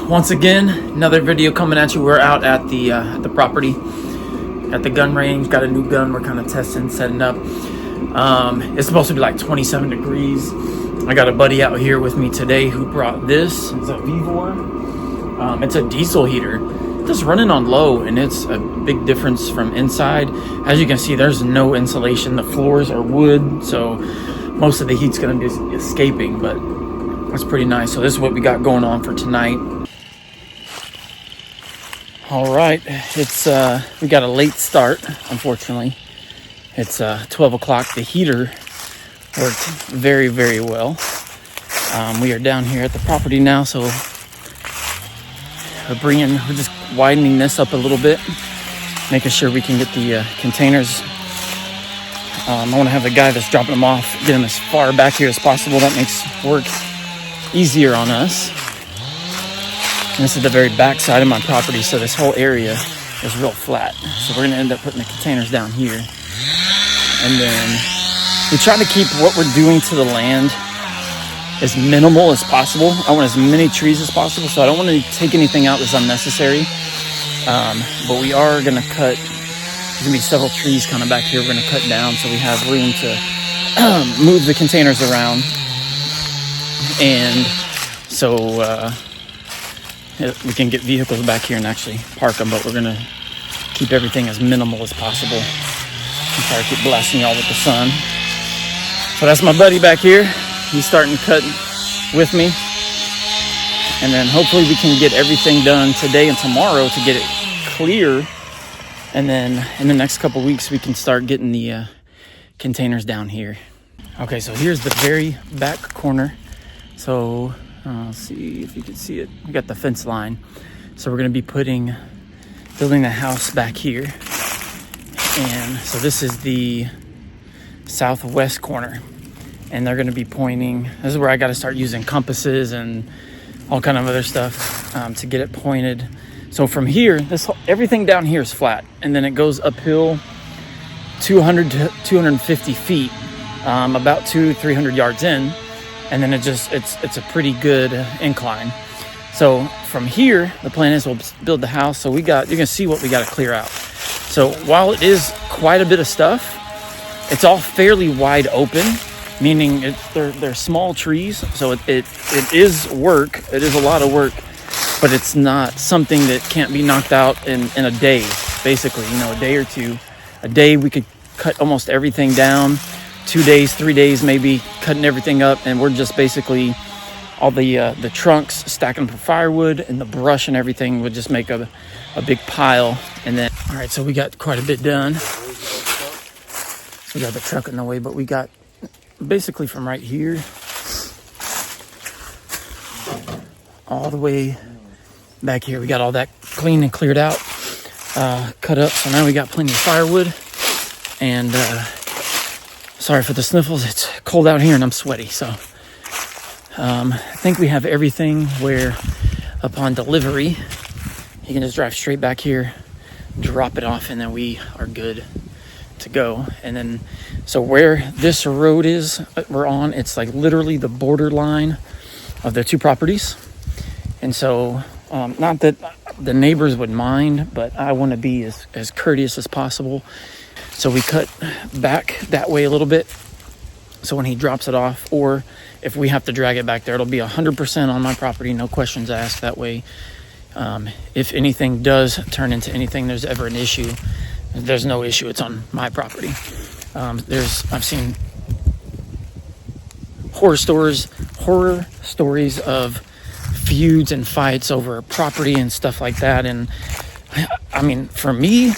Once again, another video coming at you. We're out at the property, at the gun range. Got a new gun. We're kind of testing, setting up. It's supposed to be like 27 degrees. I got a buddy out here with me today who brought this. It's a Vevor. It's a diesel heater. Just running on low, and it's a big difference from inside. As you can see, there's no insulation. The floors are wood, so most of the heat's going to be escaping, but that's pretty nice. So this is what we got going on for tonight. All right, it's we got a late start, unfortunately. It's 12 o'clock. The heater worked very, very well. We are down here at the property now, so we're just widening this up a little bit, making sure we can get the containers. I want to have the guy that's dropping them off get them as far back here as possible. That makes work easier on us. And this is the very back side of my property, so this whole area is real flat. So we're going to end up putting the containers down here. And then we try to keep what we're doing to the land as minimal as possible. I want as many trees as possible, so I don't want to take anything out that's unnecessary. But we are going to cut, there's going to be several trees kind of back here we're going to cut down, so we have room to move the containers around. And so we can get vehicles back here and actually park them, but we're going to keep everything as minimal as possible and try to keep blasting y'all with the sun. So that's my buddy back here. He's starting to cut with me. And then hopefully we can get everything done today and tomorrow to get it clear. And then in the next couple weeks, we can start getting the containers down here. Okay, so here's the very back corner. So let's see if you can see it. We got the fence line. So we're going to be building the house back here. And so this is the southwest corner. And they're going to be pointing. This is where I got to start using compasses and all kind of other stuff to get it pointed. So from here, everything down here is flat. And then it goes uphill 200 to 250 feet, about 200-300 yards in. And then it's a pretty good incline. So from here, the plan is we'll build the house. So you're gonna see what we got to clear out. So while it is quite a bit of stuff, it's all fairly wide open, meaning they're small trees. So it is work. It is a lot of work, but it's not something that can't be knocked out in a day. Basically, a day or two. A day we could cut almost everything down. 2 days, 3 days, maybe cutting everything up, and we're just basically all the trunks stacking for firewood, and the brush and everything would just make a big pile. And then, all right, so we got quite a bit done. So we got the truck in the way, but we got basically from right here all the way back here. We got all that cleaned and cleared out, cut up. So now we got plenty of firewood. And sorry for the sniffles. It's cold out here and I'm sweaty. So I think we have everything where upon delivery, you can just drive straight back here, drop it off, and then we are good to go. And then, so where this road is we're on, it's like literally the borderline of the two properties. And so, not that the neighbors would mind, but I want to be as courteous as possible. So we cut back that way a little bit. So when he drops it off, or if we have to drag it back there, it'll be 100% on my property, no questions asked. That way, if anything does turn into anything, there's ever an issue, there's no issue. It's on my property. I've seen horror stories of feuds and fights over property and stuff like that. And I mean, for me,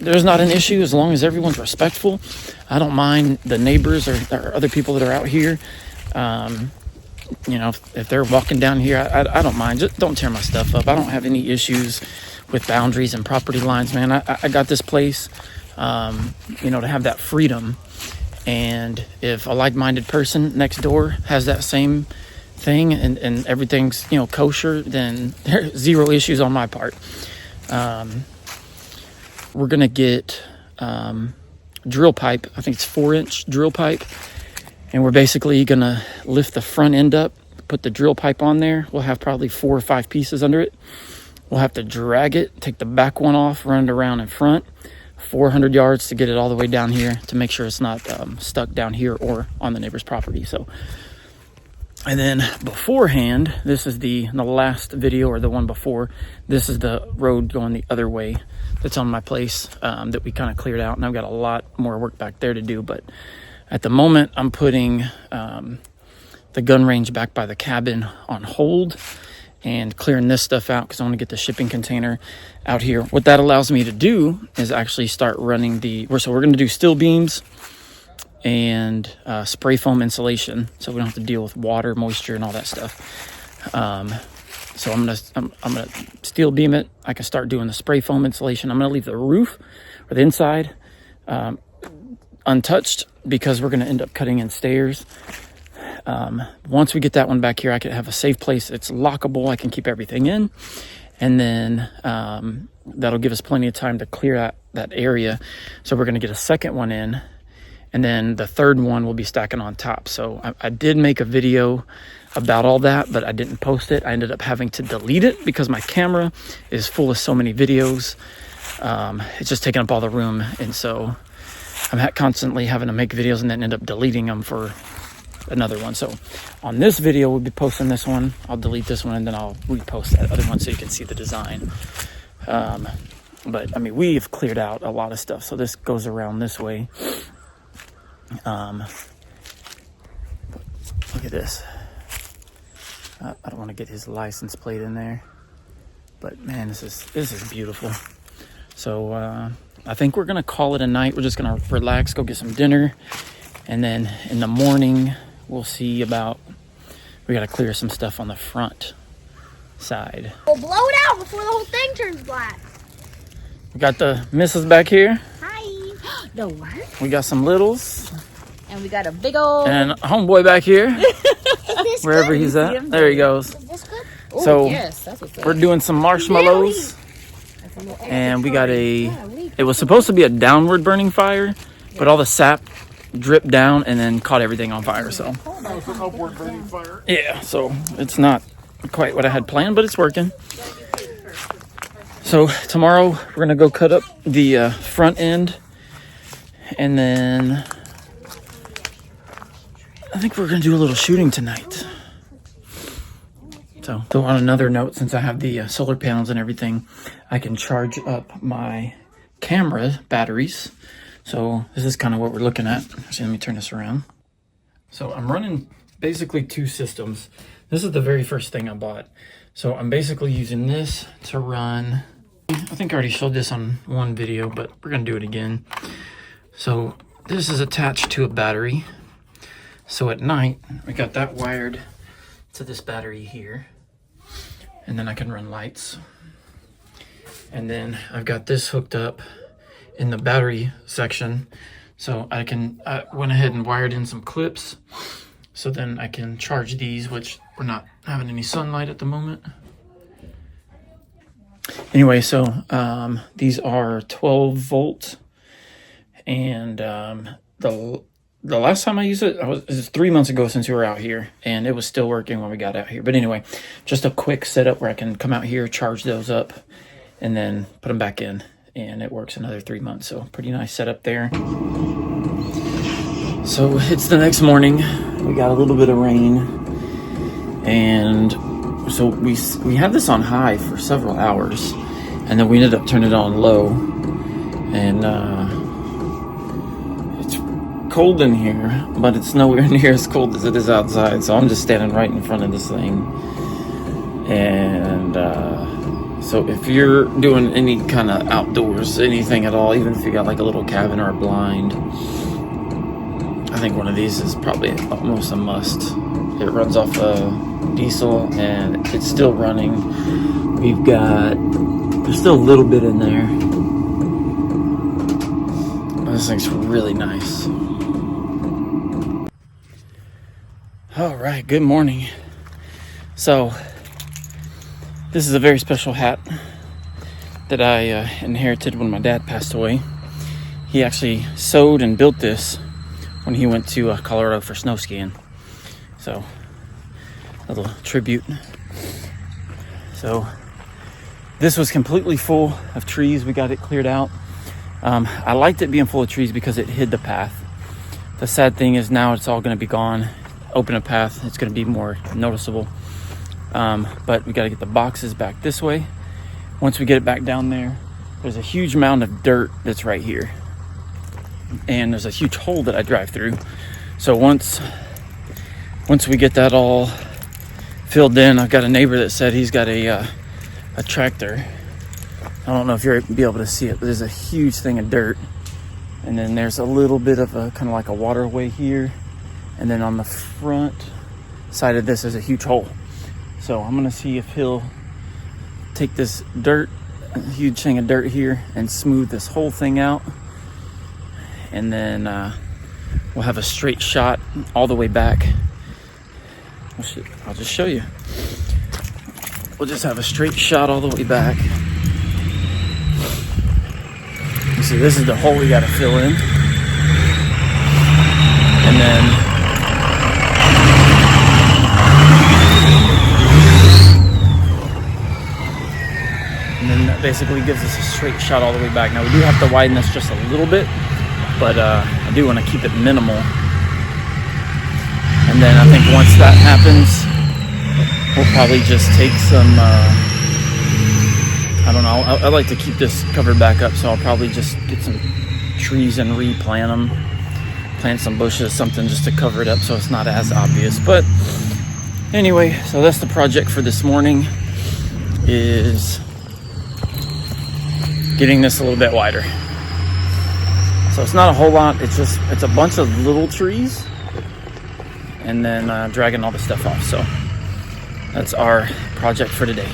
there's not an issue as long as everyone's respectful. I don't mind the neighbors or other people that are out here. If they're walking down here, I don't mind. Just don't tear my stuff up. I don't have any issues with boundaries and property lines, man. I got this place, to have that freedom. And if a like-minded person next door has that same thing and everything's, kosher, then there's zero issues on my part. We're going to get drill pipe. I think it's 4-inch drill pipe. And we're basically going to lift the front end up, put the drill pipe on there. We'll have probably 4 or 5 pieces under it. We'll have to drag it, take the back one off, run it around in front, 400 yards to get it all the way down here to make sure it's not stuck down here or on the neighbor's property. So, and then beforehand, this is the last video, or the one before, this is the road going the other way that's on my place that we kind of cleared out, and I've got a lot more work back there to do. But at the moment, I'm putting the gun range back by the cabin on hold and clearing this stuff out because I want to get the shipping container out here. What that allows me to do is actually start running we're going to do steel beams and spray foam insulation, so we don't have to deal with water, moisture, and all that stuff. So I'm gonna steel beam it. I can start doing the spray foam insulation. I'm gonna leave the roof or the inside untouched because we're gonna end up cutting in stairs. Once we get that one back here, I can have a safe place. It's lockable. I can keep everything in, and then that'll give us plenty of time to clear that area. So we're gonna get a second one in, and then the third one will be stacking on top. So I did make a video about all that, but I didn't post it. I ended up having to delete it because my camera is full of so many videos. It's just taking up all the room, and so I'm constantly having to make videos and then end up deleting them for another one. So on this video, we'll be posting this one. I'll delete this one, and then I'll repost that other one so you can see the design. But I mean, we've cleared out a lot of stuff. So this goes around this way. Look at this. I don't want to get his license plate in there, but man, this is beautiful. So I think we're gonna call it a night. We're just gonna relax, go get some dinner, and then in the morning we'll see about. We gotta clear some stuff on the front side. We'll blow it out before the whole thing turns black. We got the missus back here. Hi. No what? We got some littles. And we got a big old and homeboy back here. Wherever good? He's at. There he goes. Is this good? So yes, that's what's we're doing some marshmallows, and we got it was supposed to be a downward burning fire, but all the sap dripped down and then caught everything on fire. So It's an upward burning fire. yeah, so it's not quite what I had planned, but it's working. So tomorrow we're gonna go cut up the front end, and then I think we're gonna do a little shooting tonight. So on another note, since I have the solar panels and everything, I can charge up my camera batteries. So this is kind of what we're looking at. Actually, let me turn this around. So I'm running basically 2 systems. This is the very first thing I bought. So I'm basically using this to run, I think I already showed this on one video, but we're gonna do it again. So this is attached to a battery. So at night, we got that wired to this battery here, and then I can run lights. And then I've got this hooked up in the battery section, so I went ahead and wired in some clips, so then I can charge these, which we're not having any sunlight at the moment. Anyway, so these are 12 volt, and the last time I used it, it was 3 months ago since we were out here, and it was still working when we got out here. But anyway, just a quick setup where I can come out here, charge those up, and then put them back in, and it works another 3 months. So pretty nice setup there. So it's the next morning. We got a little bit of rain, and so we had this on high for several hours, and then we ended up turning it on low, and it's cold in here, but it's nowhere near as cold as it is outside. So I'm just standing right in front of this thing, and so if you're doing any kind of outdoors, anything at all, even if you got like a little cabin or a blind, I think one of these is probably almost a must. It runs off diesel, and it's still running. There's still a little bit in there. This thing's really nice. All right, good morning. So this is a very special hat that I inherited when my dad passed away. He actually sewed and built this when he went to Colorado for snow skiing. So little tribute. So this was completely full of trees. We got it cleared out. I liked it being full of trees because it hid the path. The sad thing is now it's all going to be gone. Open a path, it's going to be more noticeable. But we got to get the boxes back this way. Once we get it back down there, there's a huge mound of dirt that's right here. And there's a huge hole that I drive through. So once we get that all filled in, I've got a neighbor that said he's got a tractor. I don't know if you'll be able to see it, but there's a huge thing of dirt. And then there's a little bit of a kind of like a waterway here. And then on the front side of this is a huge hole. So I'm gonna see if he'll take this dirt, a huge thing of dirt here, and smooth this whole thing out. And then we'll have a straight shot all the way back. I'll just show you. We'll just have a straight shot all the way back. You see, this is the hole we gotta fill in. And then that basically gives us a straight shot all the way back. Now we do have to widen this just a little bit, but I do want to keep it minimal. And then I think once that happens, we'll probably just take some, I don't know, I like to keep this covered back up, so I'll probably just get some trees and replant them, plant some bushes, something just to cover it up so it's not as obvious. But anyway, so that's the project for this morning, is getting this a little bit wider. So it's not a whole lot, it's a bunch of little trees, and then dragging all the stuff off. So that's our project for today.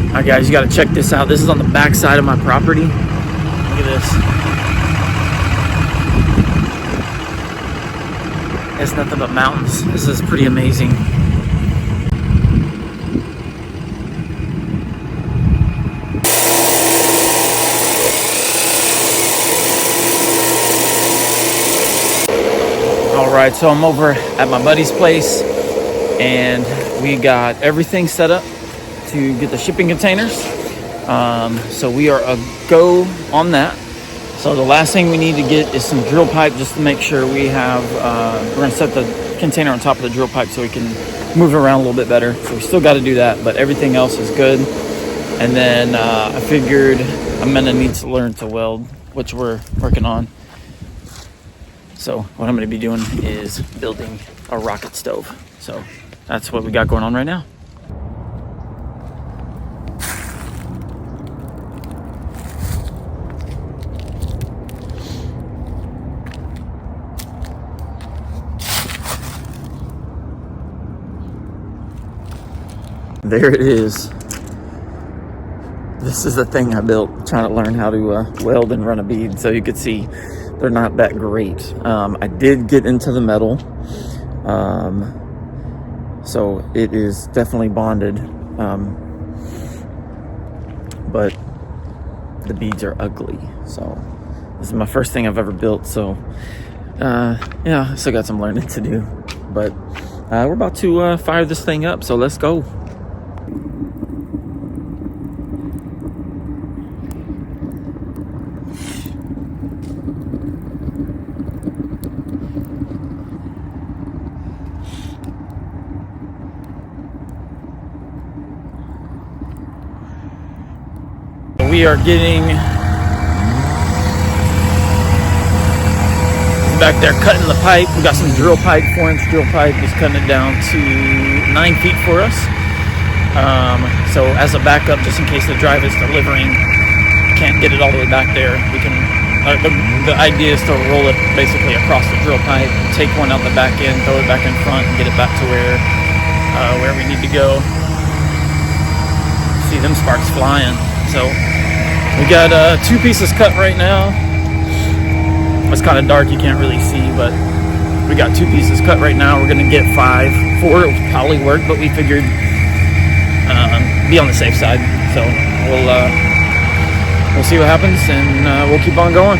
All right, guys, you got to check this out. This is on the back side of my property. Look at this. It's nothing but mountains. This is pretty amazing. All right, so I'm over at my buddy's place, and we got everything set up to get the shipping containers. So we are a go on that. So the last thing we need to get is some drill pipe, just to make sure we have, we're gonna set the container on top of the drill pipe so we can move it around a little bit better. So we still got to do that, but everything else is good. And then I figured I'm gonna need to learn to weld, which we're working on. So what I'm gonna be doing is building a rocket stove. So that's what we got going on right now. There it is. This is the thing I built, trying to learn how to weld and run a bead. So you could see they're not that great. I did get into the metal. So it is definitely bonded. But the beads are ugly. So this is my first thing I've ever built. So yeah, I still got some learning to do. But we're about to fire this thing up. So let's go. We are getting back there cutting the pipe. We got some drill pipe, 4-inch drill pipe. He's cutting it down to 9 feet for us. So as a backup, just in case the drive is delivering, can't get it all the way back there, we can. The idea is to roll it basically across the drill pipe, take one out the back end, throw it back in front, and get it back to where we need to go. See them sparks flying. So we got 2 pieces cut right now. It's kind of dark, you can't really see, but we got 2 pieces cut right now. We're gonna get 5. 4 will probably work, but we figured be on the safe side. So we'll see what happens, and we'll keep on going.